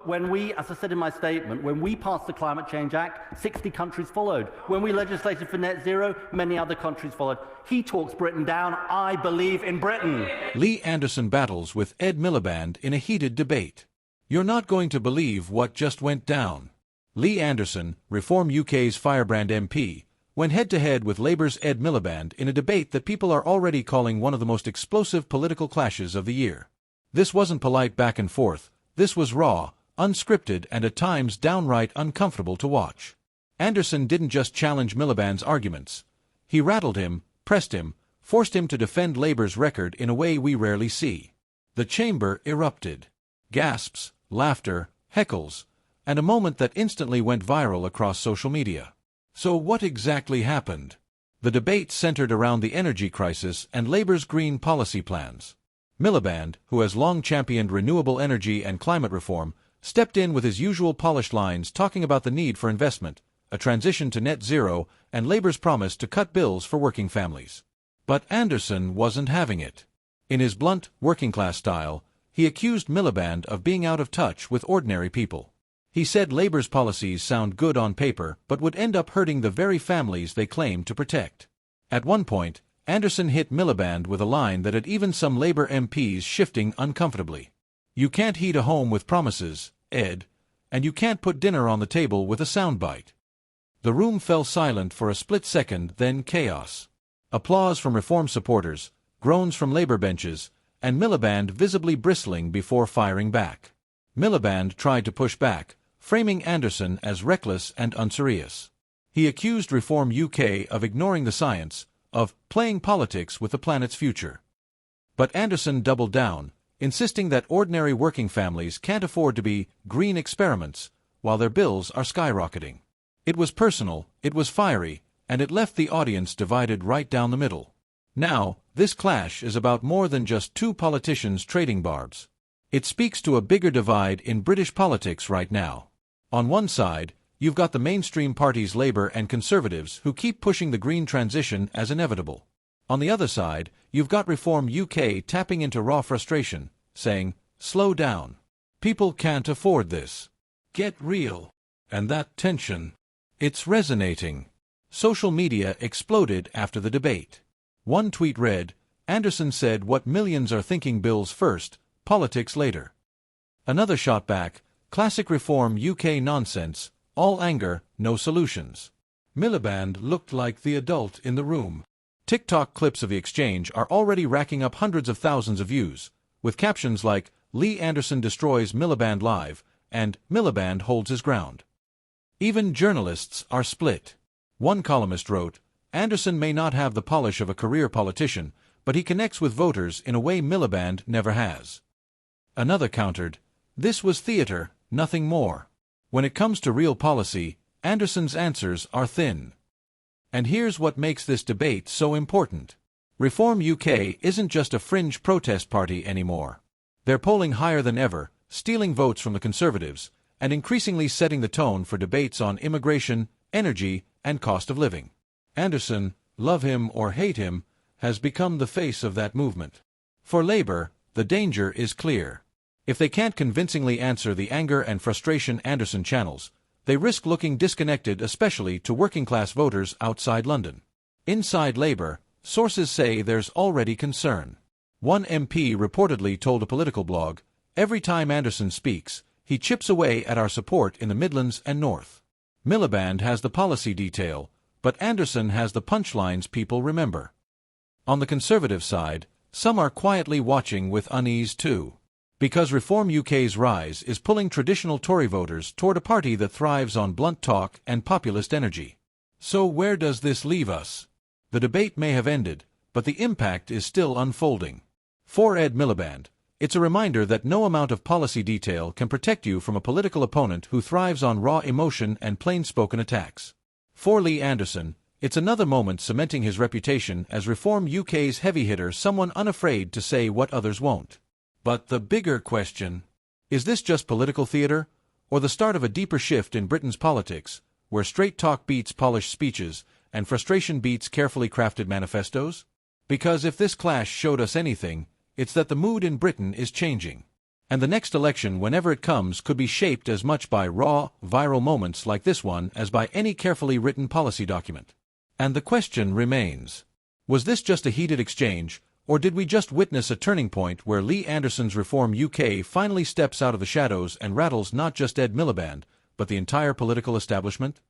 when we, as I said in my statement, when we passed the Climate Change Act, 60 countries followed. When we legislated for net zero, many other countries followed. He talks Britain down. I believe in Britain. Lee Anderson battles with Ed Miliband in a heated debate. You're not going to believe what just went down. Lee Anderson, Reform UK's firebrand MP, went head-to-head with Labour's Ed Miliband in a debate that people are already calling one of the most explosive political clashes of the year. This wasn't polite back and forth. This was raw, unscripted, and at times downright uncomfortable to watch. Anderson didn't just challenge Miliband's arguments. He rattled him, pressed him, forced him to defend Labour's record in a way we rarely see. The chamber erupted. Gasps, laughter, heckles, and a moment that instantly went viral across social media. So what exactly happened? The debate centered around the energy crisis and Labour's green policy plans. Miliband, who has long championed renewable energy and climate reform, stepped in with his usual polished lines talking about the need for investment, a transition to net zero, and Labour's promise to cut bills for working families. But Anderson wasn't having it. In his blunt, working-class style, he accused Miliband of being out of touch with ordinary people. He said Labour's policies sound good on paper but would end up hurting the very families they claim to protect. At one point, Anderson hit Miliband with a line that had even some Labour MPs shifting uncomfortably. "You can't heat a home with promises, Ed, and you can't put dinner on the table with a soundbite." The room fell silent for a split second, then chaos. Applause from Reform supporters, groans from Labour benches, and Miliband visibly bristling before firing back. Miliband tried to push back, framing Anderson as reckless and unserious. He accused Reform UK of ignoring the science, of playing politics with the planet's future. But Anderson doubled down, insisting that ordinary working families can't afford to be green experiments while their bills are skyrocketing. It was personal, it was fiery, and it left the audience divided right down the middle. Now, this clash is about more than just two politicians trading barbs. It speaks to a bigger divide in British politics right now. On one side, you've got the mainstream parties Labour and Conservatives who keep pushing the green transition as inevitable. On the other side, you've got Reform UK tapping into raw frustration, saying, "Slow down. People can't afford this. Get real." And that tension, it's resonating. Social media exploded after the debate. One tweet read, "Anderson said what millions are thinking: bills first, politics later." Another shot back, "Classic Reform UK nonsense, all anger, no solutions." Miliband looked like the adult in the room. TikTok clips of the exchange are already racking up hundreds of thousands of views, with captions like, "Lee Anderson destroys Miliband live," and "Miliband holds his ground." Even journalists are split. One columnist wrote, "Anderson may not have the polish of a career politician, but he connects with voters in a way Miliband never has." Another countered, "This was theatre, nothing more." When it comes to real policy, Anderson's answers are thin. And here's what makes this debate so important. Reform UK isn't just a fringe protest party anymore. They're polling higher than ever, stealing votes from the Conservatives, and increasingly setting the tone for debates on immigration, energy, and cost of living. Anderson, love him or hate him, has become the face of that movement. For Labour, the danger is clear. If they can't convincingly answer the anger and frustration Anderson channels, they risk looking disconnected, especially to working-class voters outside London. Inside Labour, sources say there's already concern. One MP reportedly told a political blog, "Every time Anderson speaks, he chips away at our support in the Midlands and North." Miliband has the policy detail, but Anderson has the punchlines people remember. On the Conservative side, some are quietly watching with unease too. Because Reform UK's rise is pulling traditional Tory voters toward a party that thrives on blunt talk and populist energy. So where does this leave us? The debate may have ended, but the impact is still unfolding. For Ed Miliband, it's a reminder that no amount of policy detail can protect you from a political opponent who thrives on raw emotion and plain-spoken attacks. For Lee Anderson, it's another moment cementing his reputation as Reform UK's heavy hitter, someone unafraid to say what others won't. But the bigger question, is this just political theater, or the start of a deeper shift in Britain's politics, where straight talk beats polished speeches and frustration beats carefully crafted manifestos? Because if this clash showed us anything, it's that the mood in Britain is changing. And the next election, whenever it comes, could be shaped as much by raw, viral moments like this one as by any carefully written policy document. And the question remains, was this just a heated exchange, or did we just witness a turning point where Lee Anderson's Reform UK finally steps out of the shadows and rattles not just Ed Miliband, but the entire political establishment?